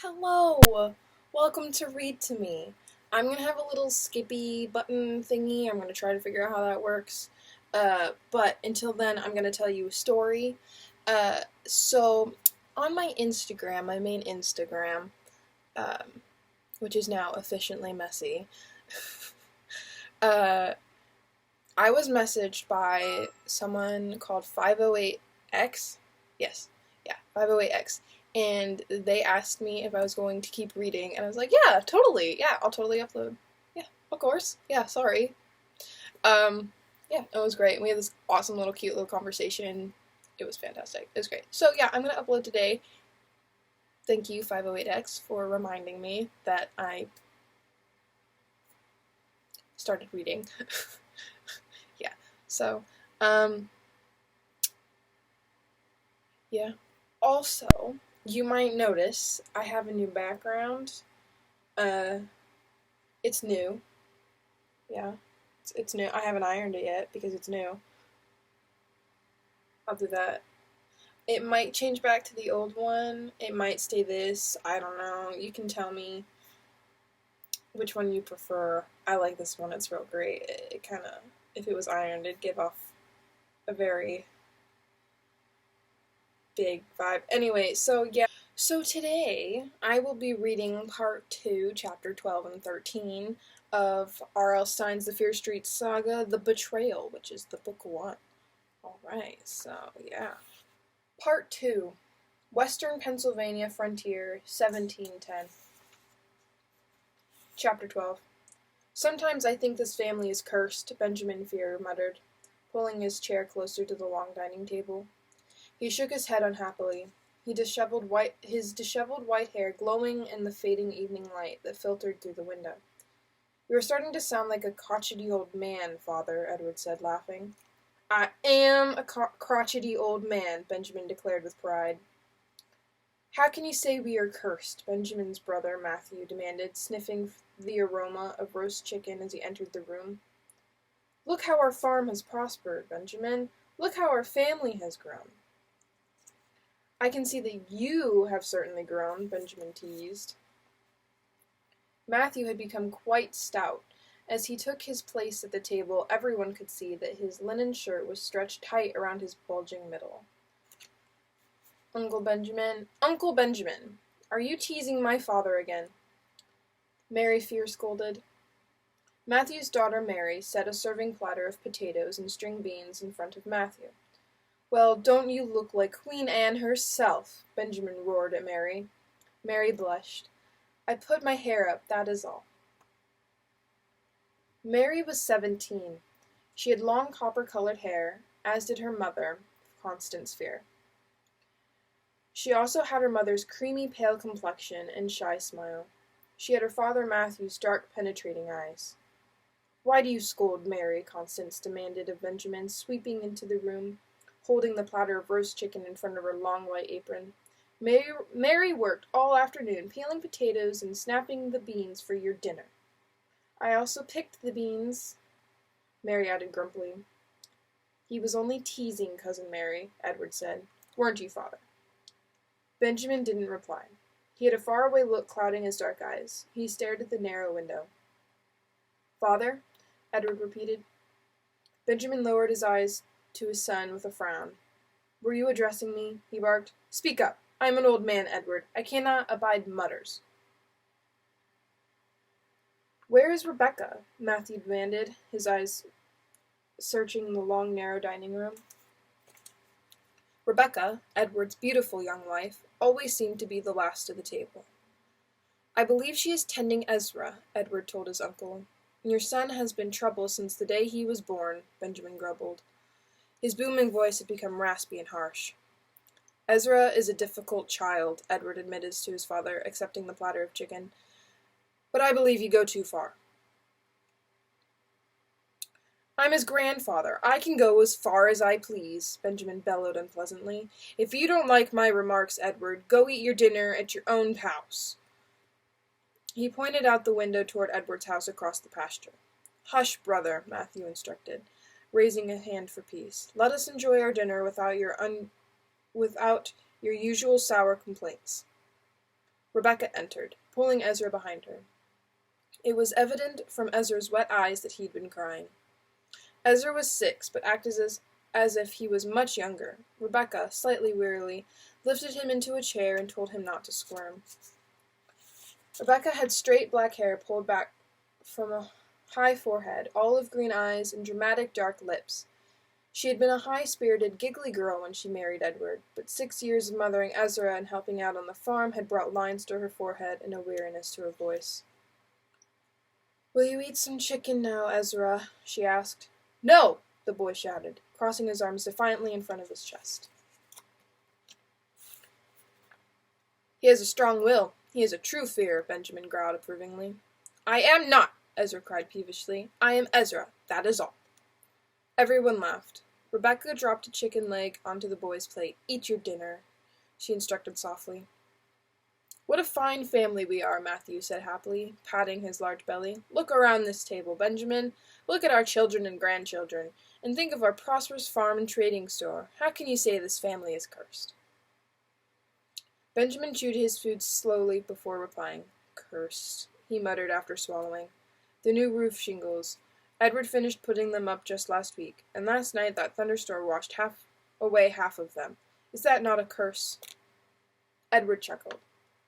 Hello! Welcome to Read to Me. I'm gonna have a little skippy button thingy. I'm gonna try to figure out how that works. But until then, I'm gonna tell you a story. So, on my Instagram, my main Instagram, um, which is now efficiently messy, uh, I was messaged by someone called 508X. Yes, yeah, 508X. And they asked me if I was going to keep reading, and I was like, yeah, totally. Yeah, I'll totally upload. Yeah, of course. Yeah, sorry. Um, yeah, it was great. We had this awesome little cute little conversation. It was fantastic. It was great. So, yeah, I'm going to upload today. Thank you, 508X, for reminding me that I started reading. Yeah, so, um, yeah. Also, you might notice I have a new background. Uh, it's new. Yeah, it's new. I haven't ironed it yet because it's new. I'll do that. It might change back to the old one. It might stay this. I don't know. You can tell me which one you prefer. I like this one. It's real great. It kind of, if it was ironed, it'd give off a very big vibe. Anyway, so yeah. So today I will be reading part 2, chapter 12 and 13 of R.L. Stine's The Fear Street Saga, The Betrayal, which is the book 1. Alright, so yeah. Part 2, Western Pennsylvania Frontier, 1710. Chapter 12. Sometimes I think this family is cursed, Benjamin Fear muttered, pulling his chair closer to the long dining table. He shook his head unhappily. His disheveled white hair glowing in the fading evening light that filtered through the window. You are starting to sound like a crotchety old man, Father, Edward said, laughing. I am a crotchety old man, Benjamin declared with pride. How can you say we are cursed? Benjamin's brother, Matthew, demanded, sniffing the aroma of roast chicken as he entered the room. Look how our farm has prospered, Benjamin. Look how our family has grown. I can see that you have certainly grown, Benjamin teased. Matthew had become quite stout. As he took his place at the table, everyone could see that his linen shirt was stretched tight around his bulging middle. Uncle Benjamin, are you teasing my father again? Mary Fear scolded. Matthew's daughter Mary set a serving platter of potatoes and string beans in front of Matthew. Well, don't you look like Queen Anne herself? Benjamin roared at Mary. Mary blushed. I put my hair up, that is all. Mary was 17. She had long copper-colored hair, as did her mother, Constance Fear. She also had her mother's creamy pale complexion and shy smile. She had her father Matthew's dark penetrating eyes. Why do you scold, Mary? Constance demanded of Benjamin, sweeping into the room, holding the platter of roast chicken in front of her long white apron. Mary worked all afternoon peeling potatoes and snapping the beans for your dinner. I also picked the beans, Mary added grumpily. He was only teasing, Cousin Mary, Edward said. Weren't you, Father? Benjamin didn't reply. He had a faraway look clouding his dark eyes. He stared at the narrow window. Father? Edward repeated. Benjamin lowered his eyes to his son with a frown. Were you addressing me? He barked. Speak up. I am an old man, Edward. I cannot abide mutters. Where is Rebecca? Matthew demanded, his eyes searching the long, narrow dining room. Rebecca, Edward's beautiful young wife, always seemed to be the last of the table. I believe she is tending Ezra, Edward told his uncle. Your son has been trouble since the day he was born, Benjamin grumbled. His booming voice had become raspy and harsh. Ezra is a difficult child, Edward admitted to his father, accepting the platter of chicken. But I believe you go too far. I'm his grandfather. I can go as far as I please, Benjamin bellowed unpleasantly. If you don't like my remarks, Edward, go eat your dinner at your own house. He pointed out the window toward Edward's house across the pasture. Hush, brother, Matthew instructed, raising a hand for peace. Let us enjoy our dinner without your usual sour complaints. Rebecca entered, pulling Ezra behind her. It was evident from Ezra's wet eyes that he'd been crying. Ezra was 6, but acted as if he was much younger. Rebecca, slightly wearily, lifted him into a chair and told him not to squirm. Rebecca had straight black hair pulled back from a high forehead, olive green eyes, and dramatic dark lips. She had been a high-spirited, giggly girl when she married Edward, but 6 years of mothering Ezra and helping out on the farm had brought lines to her forehead and a weariness to her voice. "Will you eat some chicken now, Ezra?" she asked. "No!" the boy shouted, crossing his arms defiantly in front of his chest. "He has a strong will. He is a true fear," Benjamin growled approvingly. "I am not!" Ezra cried peevishly. "I am Ezra, that is all." Everyone laughed. Rebecca dropped a chicken leg onto the boy's plate. "Eat your dinner," she instructed softly. "What a fine family we are," Matthew said happily, patting his large belly. "Look around this table, Benjamin. Look at our children and grandchildren, and think of our prosperous farm and trading store. How can you say this family is cursed?" Benjamin chewed his food slowly before replying. "Cursed," he muttered after swallowing. "The new roof shingles. Edward finished putting them up just last week, and last night that thunderstorm washed away half of them. Is that not a curse?" Edward chuckled.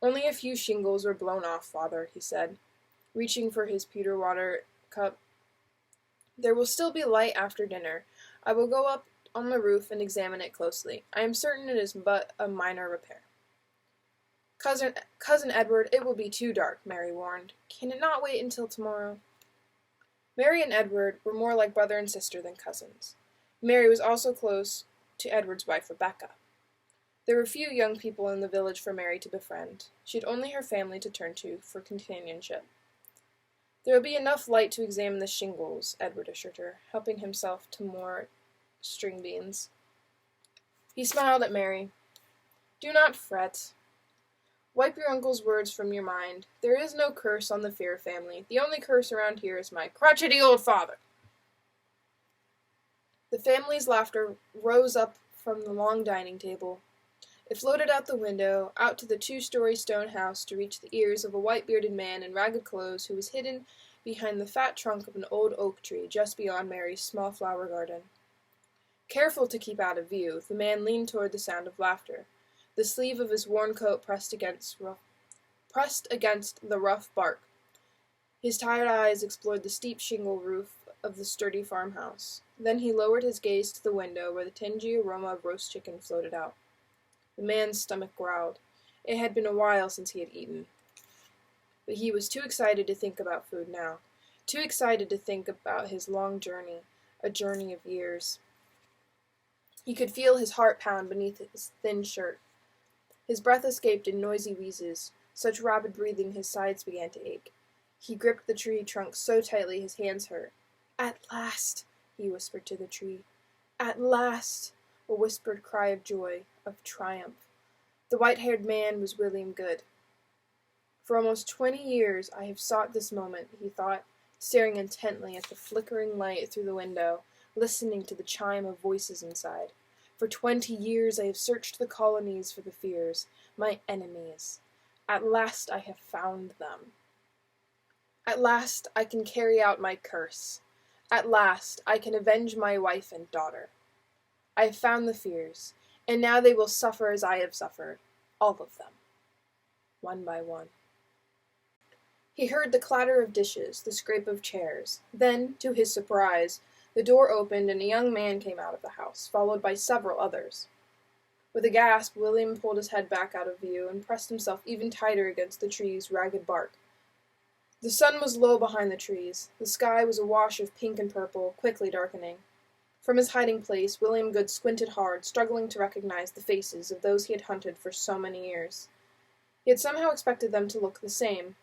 "Only a few shingles were blown off, Father," he said, reaching for his pewter water cup. "There will still be light after dinner. I will go up on the roof and examine it closely. I am certain it is but a minor repair." Cousin Edward, it will be too dark," Mary warned. "Can it not wait until tomorrow?" Mary and Edward were more like brother and sister than cousins. Mary was also close to Edward's wife, Rebecca. There were few young people in the village for Mary to befriend. She had only her family to turn to for companionship. "There will be enough light to examine the shingles," Edward assured her, helping himself to more string beans. He smiled at Mary. "Do not fret. Wipe your uncle's words from your mind. There is no curse on the Fear family. The only curse around here is my crotchety old father." The family's laughter rose up from the long dining table. It floated out the window, out to the 2-story stone house to reach the ears of a white-bearded man in ragged clothes who was hidden behind the fat trunk of an old oak tree just beyond Mary's small flower garden. Careful to keep out of view, the man leaned toward the sound of laughter, the sleeve of his worn coat pressed against the rough bark. His tired eyes explored the steep shingle roof of the sturdy farmhouse. Then he lowered his gaze to the window where the tangy aroma of roast chicken floated out. The man's stomach growled. It had been a while since he had eaten. But he was too excited to think about food now, too excited to think about his long journey, a journey of years. He could feel his heart pound beneath his thin shirt. His breath escaped in noisy wheezes, such rapid breathing his sides began to ache. He gripped the tree trunk so tightly his hands hurt. "At last," he whispered to the tree. "At last!" A whispered cry of joy, of triumph. The white-haired man was William Good. "For almost 20 years I have sought this moment," he thought, staring intently at the flickering light through the window, listening to the chime of voices inside. "For 20 years I have searched the colonies for the Fears, my enemies. At last I have found them. At last I can carry out my curse. At last I can avenge my wife and daughter. I have found the Fears, and now they will suffer as I have suffered, all of them, one by one." He heard the clatter of dishes, the scrape of chairs. Then, to his surprise, the door opened and a young man came out of the house, followed by several others. With a gasp, William pulled his head back out of view and pressed himself even tighter against the tree's ragged bark. The sun was low behind the trees. The sky was a wash of pink and purple, quickly darkening. From his hiding place, William Good squinted hard, struggling to recognize the faces of those he had hunted for so many years. He had somehow expected them to look the same.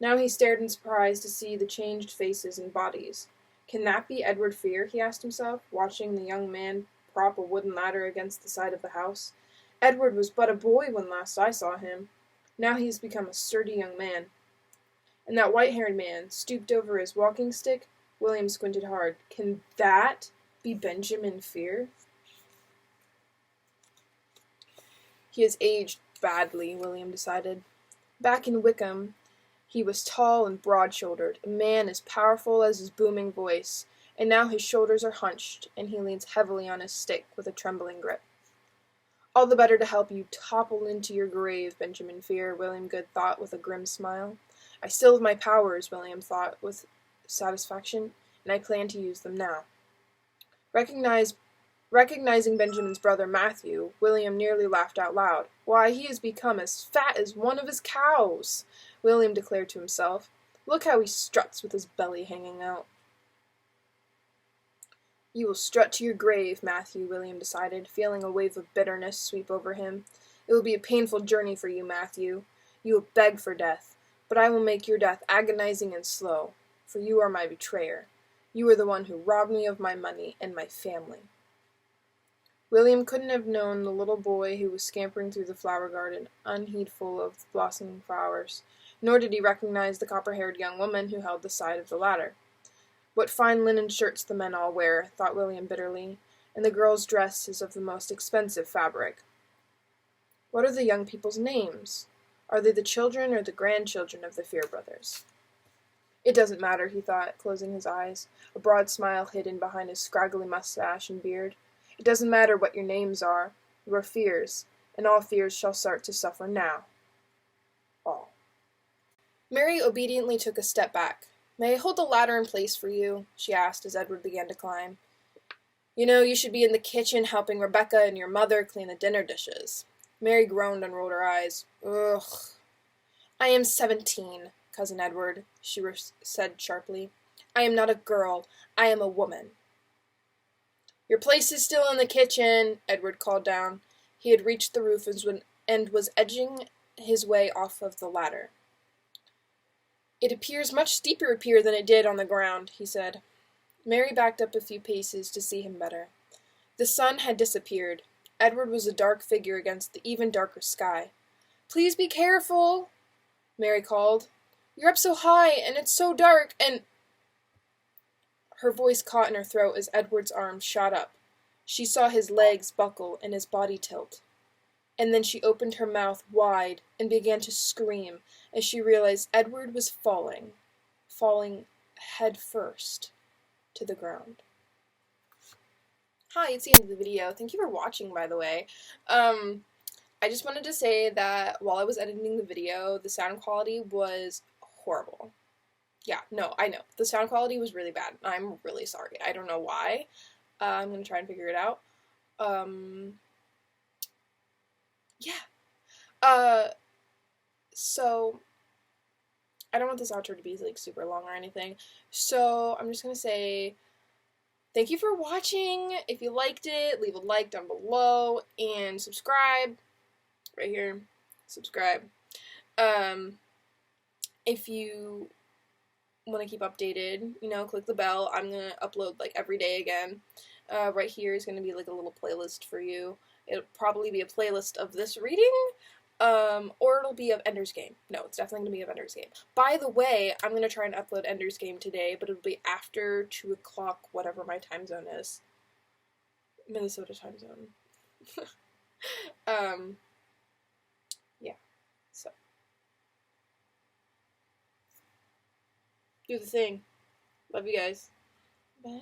Now he stared in surprise to see the changed faces and bodies. Can that be Edward Fear, he asked himself, watching the young man prop a wooden ladder against the side of the house. Edward was but a boy when last I saw him. Now he has become a sturdy young man. And that white-haired man, stooped over his walking stick? William squinted hard. Can that be Benjamin Fear? He has aged badly, William decided. Back in Wickham, he was tall and broad-shouldered, a man as powerful as his booming voice, and now his shoulders are hunched, and he leans heavily on his stick with a trembling grip. "All the better to help you topple into your grave, Benjamin Fear," William Good thought with a grim smile. "I still have my powers," William thought with satisfaction, "and I plan to use them now." Recognizing Benjamin's brother Matthew, William nearly laughed out loud. "Why, he has become as fat as one of his cows," William declared to himself. "Look how he struts with his belly hanging out." "You will strut to your grave, Matthew," William decided, feeling a wave of bitterness sweep over him. "It will be a painful journey for you, Matthew. You will beg for death, but I will make your death agonizing and slow, for you are my betrayer. You are the one who robbed me of my money and my family." William couldn't have known the little boy who was scampering through the flower garden, unheedful of the blossoming flowers, nor did he recognize the copper-haired young woman who held the side of the ladder. "What fine linen shirts the men all wear," thought William bitterly, "and the girl's dress is of the most expensive fabric. What are the young people's names? Are they the children or the grandchildren of the Fear brothers?" "It doesn't matter," he thought, closing his eyes, a broad smile hidden behind his scraggly mustache and beard. "It doesn't matter what your names are. You are Fears, and all Fears shall start to suffer now. All." Mary obediently took a step back. "May I hold the ladder in place for you?" she asked as Edward began to climb. "You know, you should be in the kitchen helping Rebecca and your mother clean the dinner dishes." Mary groaned and rolled her eyes. "Ugh." "I am 17, Cousin Edward," she said sharply. "I am not a girl. I am a woman." "Your place is still in the kitchen," Edward called down. He had reached the roof and was edging his way off of the ladder. "It appears much steeper up here than it did on the ground," he said. Mary backed up a few paces to see him better. The sun had disappeared. Edward was a dark figure against the even darker sky. "Please be careful," Mary called. "You're up so high, and it's so dark, and—" Her voice caught in her throat as Edward's arms shot up. She saw his legs buckle and his body tilt. And then she opened her mouth wide and began to scream as she realized Edward was falling head first to the ground. Hi, it's the end of the video. Thank you for watching, by the way. I just wanted to say that while I was editing the video, the sound quality was horrible. Yeah, no, I know. The sound quality was really bad. I'm really sorry. I don't know why. I'm going to try and figure it out. Yeah. So, I don't want this outro to be, like, super long or anything. So, I'm just going to say thank you for watching. If you liked it, leave a like down below. And subscribe. Right here. Subscribe. If you want to keep updated, click the bell. I'm going to upload, like, every day again. Right here is going to be, like, a little playlist for you. It'll probably be a playlist of this reading, or it'll be of Ender's Game. No, it's definitely going to be of Ender's Game. By the way, I'm going to try and upload Ender's Game today, but it'll be after 2 o'clock, whatever my time zone is. Minnesota time zone. Yeah, so. Do the thing. Love you guys. Bye.